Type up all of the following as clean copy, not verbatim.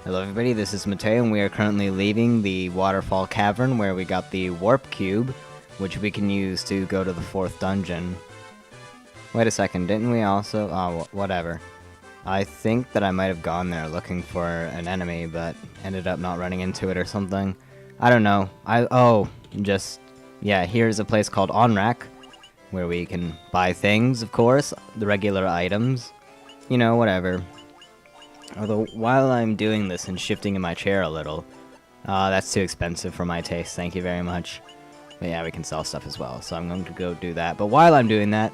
Hello everybody, this is Mateo, and we are currently leaving the Waterfall Cavern where we got the Warp Cube, which we can use to go to the 4th dungeon. Wait a second, didn't we also... oh, whatever. I think that I might have gone there looking for an enemy, but ended up not running into it or something. I don't know. Yeah, here's a place called Onrak, where we can buy things, of course, the regular items. You know, whatever. Although, while I'm doing this and shifting in my chair a little, that's too expensive for my taste, thank you very much. But yeah, we can sell stuff as well, so I'm going to go do that. But while I'm doing that,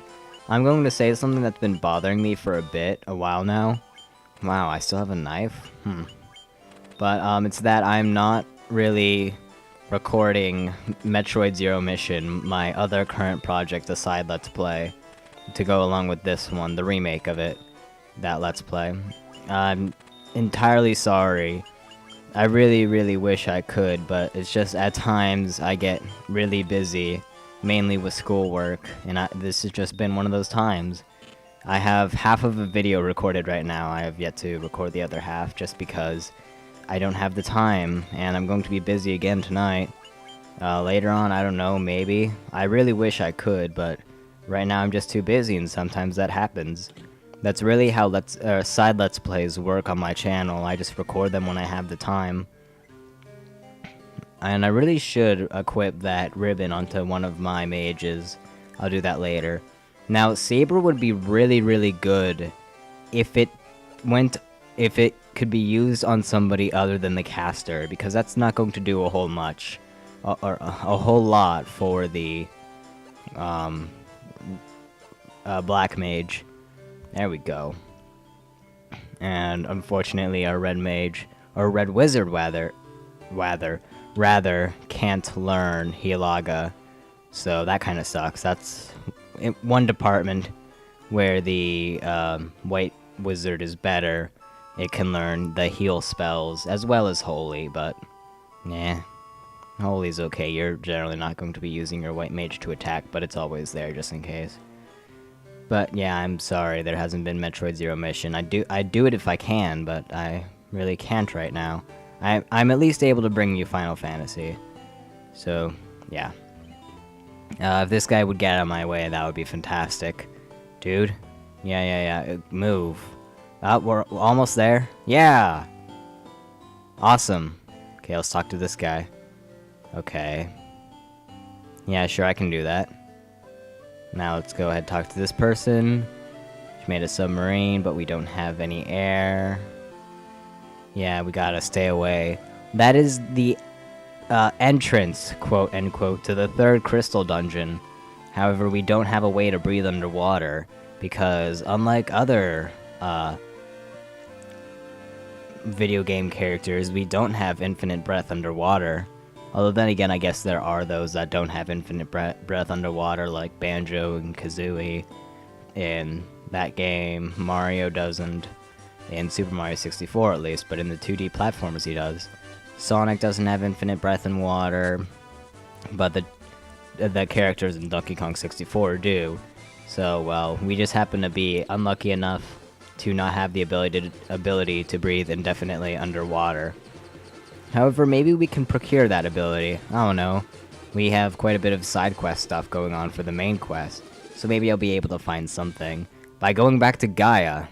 I'm going to say something that's been bothering me for a while now. Wow, I still have a knife? But, it's that I'm not really recording Metroid Zero Mission, my other current project, the side Let's Play, to go along with this one, the remake of it, that Let's Play. I'm entirely sorry. I really wish I could, but it's just at times I get really busy, mainly with schoolwork, and this has just been one of those times. I have half of a video recorded right now. I have yet to record the other half just because I don't have the time, and I'm going to be busy again tonight. Later on, I don't know, maybe. I really wish I could, but right now I'm just too busy, and sometimes that happens. That's really how side Let's Plays work on my channel. I just record them when I have the time. And I really should equip that ribbon onto one of my mages. I'll do that later. Now, Saber would be really good if it could be used on somebody other than the caster, because that's not going to do a whole much, or a whole lot for the black mage. There we go. And unfortunately, our red mage, or red wizard rather, can't learn Hilaga. So that kind of sucks. That's one department where the white wizard is better. It can learn the heal spells as well as holy, but yeah, holy's okay. You're generally not going to be using your white mage to attack, but it's always there just in case. But yeah, I'm sorry there hasn't been Metroid Zero Mission. I'd do it if I can, but I really can't right now. I'm at least able to bring you Final Fantasy. So, yeah. If this guy would get out of my way, that would be fantastic. Dude? Yeah. Move. We're almost there? Yeah! Awesome. Okay, let's talk to this guy. Okay. Yeah, sure, I can do that. Now let's go ahead and talk to this person. She made a submarine, but we don't have any air. Yeah, we gotta stay away. That is the entrance, quote-unquote, to the 3rd crystal dungeon. However, we don't have a way to breathe underwater, because unlike other video game characters, we don't have infinite breath underwater. Although then again, I guess there are those that don't have infinite breath underwater, like Banjo and Kazooie in that game. Mario doesn't, in Super Mario 64 at least, but in the 2D platformers he does. Sonic doesn't have infinite breath in water, but the characters in Donkey Kong 64 do. So, well, we just happen to be unlucky enough to not have the ability to breathe indefinitely underwater. However, maybe we can procure that ability. I don't know. We have quite a bit of side quest stuff going on for the main quest, so maybe I'll be able to find something by going back to Gaia.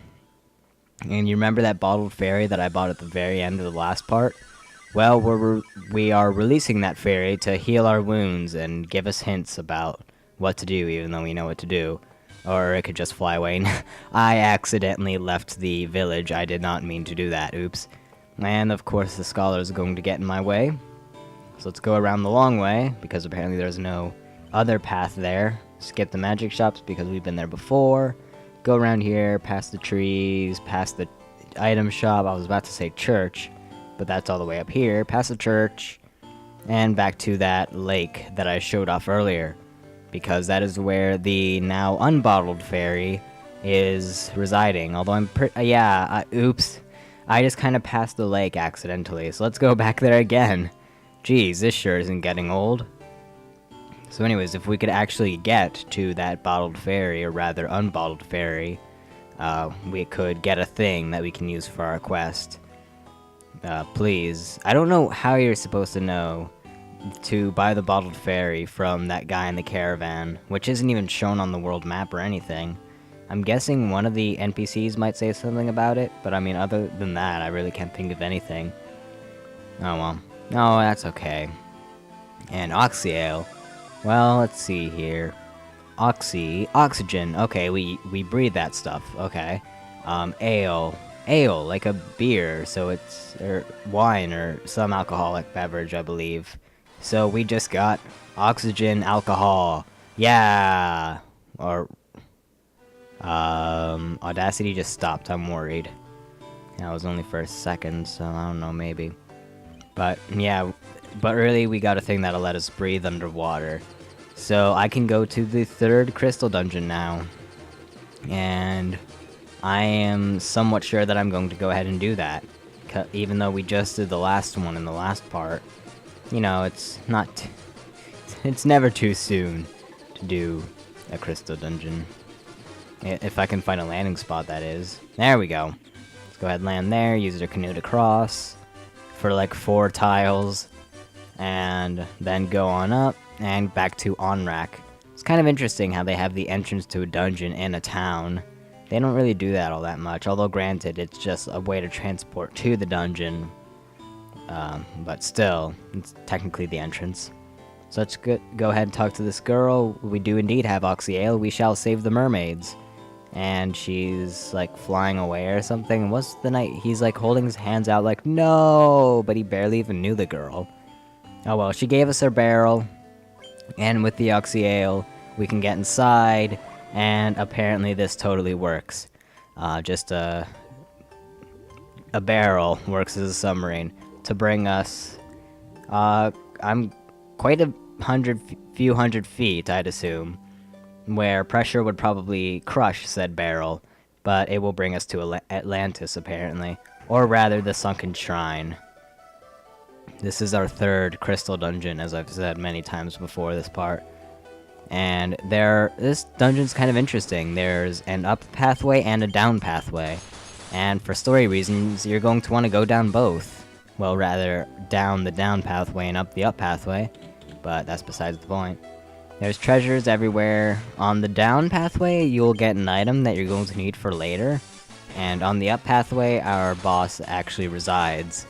And you remember that bottled fairy that I bought at the very end of the last part? Well, we are releasing that fairy to heal our wounds and give us hints about what to do, even though we know what to do. Or it could just fly away. I accidentally left the village. I did not mean to do that. Oops. And of course the scholars are going to get in my way. So let's go around the long way, because apparently there's no other path there. Skip the magic shops because we've been there before. Go around here, past the trees, past the item shop. I was about to say church, but that's all the way up here. Past the church, and back to that lake that I showed off earlier. Because that is where the now unbottled fairy is residing. Although oops. I just kind of passed the lake accidentally, so let's go back there again. Geez, this sure isn't getting old. So anyways, if we could actually get to that bottled fairy, or rather unbottled fairy, we could get a thing that we can use for our quest. Please. I don't know how you're supposed to know to buy the bottled fairy from that guy in the caravan, which isn't even shown on the world map or anything. I'm guessing one of the NPCs might say something about it, but I mean, other than that, I really can't think of anything. Oh well. No, that's okay. And Oxyale. Well, let's see here. Oxygen. Okay, we breathe that stuff. Okay. Ale, like a beer, so it's wine or some alcoholic beverage, I believe. So we just got oxygen alcohol. Yeah. Or Audacity just stopped. I'm worried. That was only for a second, so I don't know, maybe. But yeah, but really we got a thing that'll let us breathe underwater. So I can go to the 3rd crystal dungeon now. And I am somewhat sure that I'm going to go ahead and do that. Even though we just did the last one in the last part. You know, it's not... It's never too soon to do a crystal dungeon. If I can find a landing spot, that is. There we go. Let's go ahead and land there, use our canoe to cross for like 4 tiles. And then go on up and back to Onrak. It's kind of interesting how they have the entrance to a dungeon in a town. They don't really do that all that much, although granted, it's just a way to transport to the dungeon. But still, it's technically the entrance. So let's go ahead and talk to this girl. We do indeed have Oxyale. We shall save the mermaids. And she's like flying away or something. What's the night? He's like holding his hands out like, no! But he barely even knew the girl. Oh well, she gave us her barrel. And with the Oxyale, we can get inside. And apparently this totally works. Just a barrel works as a submarine to bring us. I'm quite a few hundred feet, I'd assume, where pressure would probably crush said barrel, but it will bring us to Atlantis apparently, or rather the Sunken Shrine. This is our 3rd crystal dungeon, as I've said many times before this part. And this dungeon's kind of interesting. There's an up pathway and a down pathway. And for story reasons, you're going to want to go down both. Well, rather, down the down pathway and up the up pathway. But that's besides the point. There's treasures everywhere. On the down pathway, you'll get an item that you're going to need for later. And on the up pathway, our boss actually resides.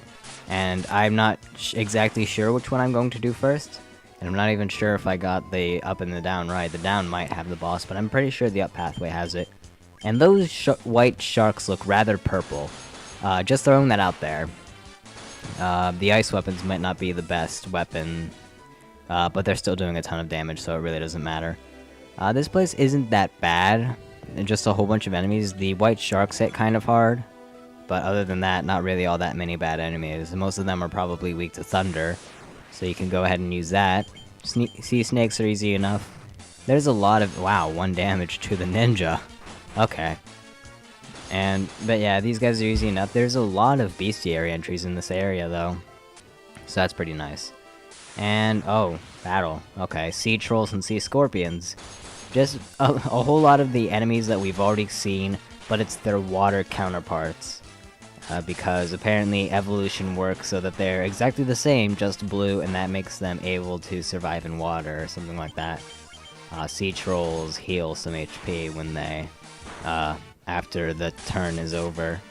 And I'm not exactly sure which one I'm going to do first. And I'm not even sure if I got the up and the down right. The down might have the boss, but I'm pretty sure the up pathway has it. And those white sharks look rather purple. Just throwing that out there. The ice weapons might not be the best weapon, but they're still doing a ton of damage, so it really doesn't matter. This place isn't that bad. Just a whole bunch of enemies. The white sharks hit kind of hard. But other than that, not really all that many bad enemies. Most of them are probably weak to thunder. So you can go ahead and use that. Sea snakes are easy enough. There's a lot of... Wow, 1 damage to the ninja. Okay. But yeah, these guys are easy enough. There's a lot of bestiary entries in this area, though. So that's pretty nice. And, oh, battle. Okay, sea trolls and sea scorpions. Just a whole lot of the enemies that we've already seen, but it's their water counterparts. Because apparently evolution works so that they're exactly the same, just blue, and that makes them able to survive in water, or something like that. Sea trolls heal some HP when they, after the turn is over.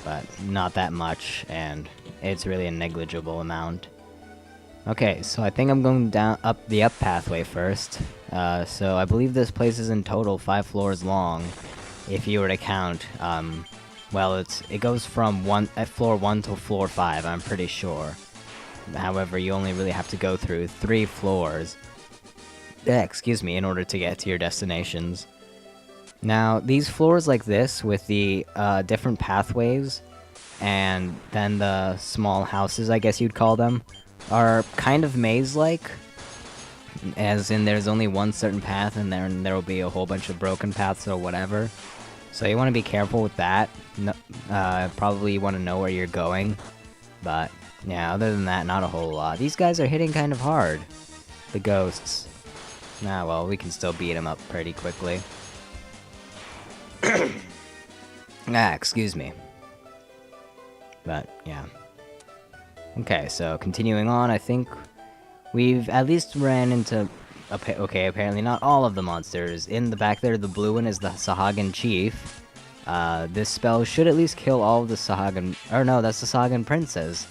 But not that much, and it's really a negligible amount. Okay, so I think I'm going up the up pathway first. So I believe this place is in total 5 floors long, if you were to count, well, it goes from floor 1 to floor 5, I'm pretty sure. However, you only really have to go through 3 floors, excuse me, in order to get to your destinations. Now, these floors like this, with the different pathways, and then the small houses, I guess you'd call them, are kind of maze-like. As in, there's only one certain path, and then there will be a whole bunch of broken paths or whatever. So you want to be careful with that. No, probably want to know where you're going. But, yeah, other than that, not a whole lot. These guys are hitting kind of hard. The ghosts. Ah, well, we can still beat them up pretty quickly. Excuse me. But, yeah. Okay, so continuing on, I think we've at least ran into... Okay, apparently not all of the monsters. In the back there, the blue one is the Sahagan Chief. This spell should at least kill all of the Sahagan... Or no, that's the Sahagan Princess.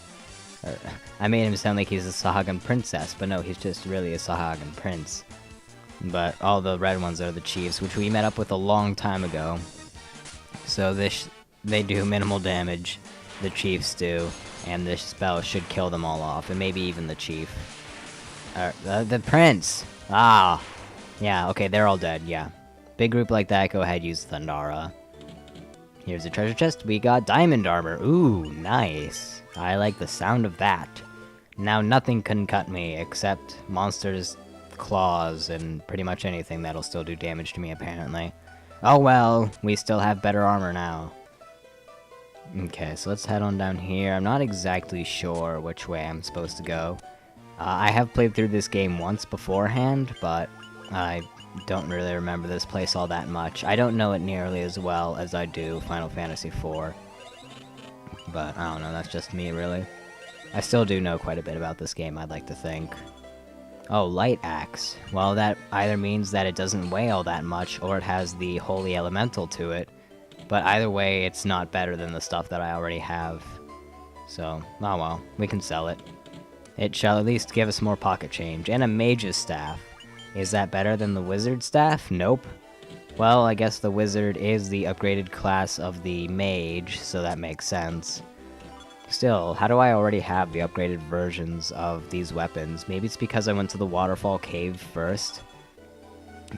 I made him sound like he's a Sahagan Princess, but no, he's just really a Sahagan Prince. But all the red ones are the Chiefs, which we met up with a long time ago. So they do minimal damage, the Chiefs do, and this spell should kill them all off, and maybe even the Chief. The Prince! Ah! Yeah, okay, they're all dead, yeah. Big group like that, go ahead, use Thundara. Here's a treasure chest, we got diamond armor. Ooh, nice. I like the sound of that. Now nothing can cut me, except monsters' claws and pretty much anything that'll still do damage to me, apparently. Oh well, we still have better armor now. Okay, so let's head on down here. I'm not exactly sure which way I'm supposed to go. I have played through this game once beforehand, but I don't really remember this place all that much. I don't know it nearly as well as I do Final Fantasy IV. But, I don't know, that's just me, really. I still do know quite a bit about this game, I'd like to think. Oh, Light Axe. Well, that either means that it doesn't weigh all that much, or it has the Holy Elemental to it. But either way, it's not better than the stuff that I already have. So, oh well, we can sell it. It shall at least give us more pocket change. And a Mage's Staff. Is that better than the Wizard Staff? Nope. Well, I guess the Wizard is the upgraded class of the Mage, so that makes sense. Still, how do I already have the upgraded versions of these weapons? Maybe it's because I went to the Waterfall Cave first,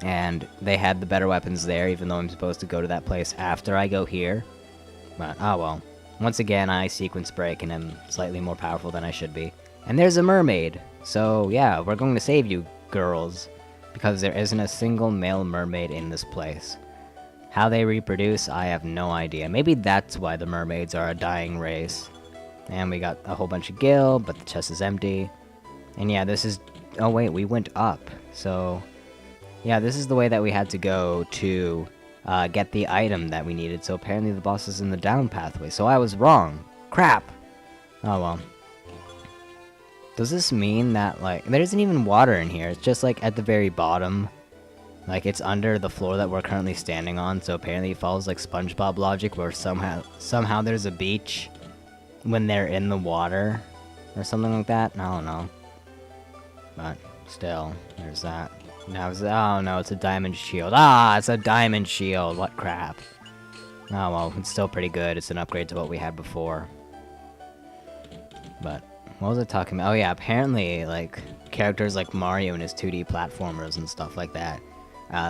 and they had the better weapons there, even though I'm supposed to go to that place after I go here. But, oh well. Once again, I sequence break and am slightly more powerful than I should be. And there's a mermaid! So, yeah, we're going to save you, girls. Because there isn't a single male mermaid in this place. How they reproduce, I have no idea. Maybe that's why the mermaids are a dying race. And we got a whole bunch of gil, but the chest is empty. And yeah, this is... Oh wait, we went up. So, yeah, this is the way that we had to go to get the item that we needed. So apparently the boss is in the down pathway. So I was wrong. Crap! Oh well. Does this mean that, like, there isn't even water in here? It's just, like, at the very bottom. Like, it's under the floor that we're currently standing on, so apparently it follows, like, SpongeBob logic, where somehow there's a beach when they're in the water, or something like that. I don't know. But, still, there's that. Now, oh no, it's a diamond shield. Ah, it's a diamond shield! What crap. Oh well, it's still pretty good. It's an upgrade to what we had before. But... what was I talking about? Oh yeah, apparently, like, characters like Mario and his 2D platformers and stuff like that,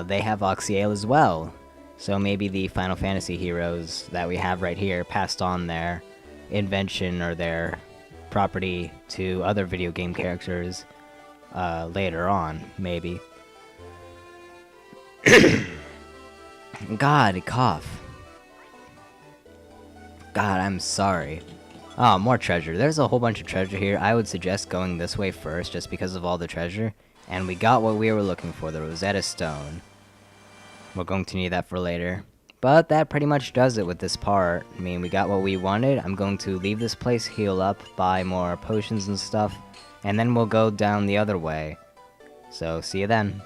they have Oxyale as well. So maybe the Final Fantasy heroes that we have right here passed on their invention or their property to other video game characters later on, maybe. God, cough. God, I'm sorry. Oh, more treasure. There's a whole bunch of treasure here. I would suggest going this way first, just because of all the treasure. And we got what we were looking for, the Rosetta Stone. We're going to need that for later. But that pretty much does it with this part. I mean, we got what we wanted. I'm going to leave this place, heal up, buy more potions and stuff, and then we'll go down the other way. So, see you then.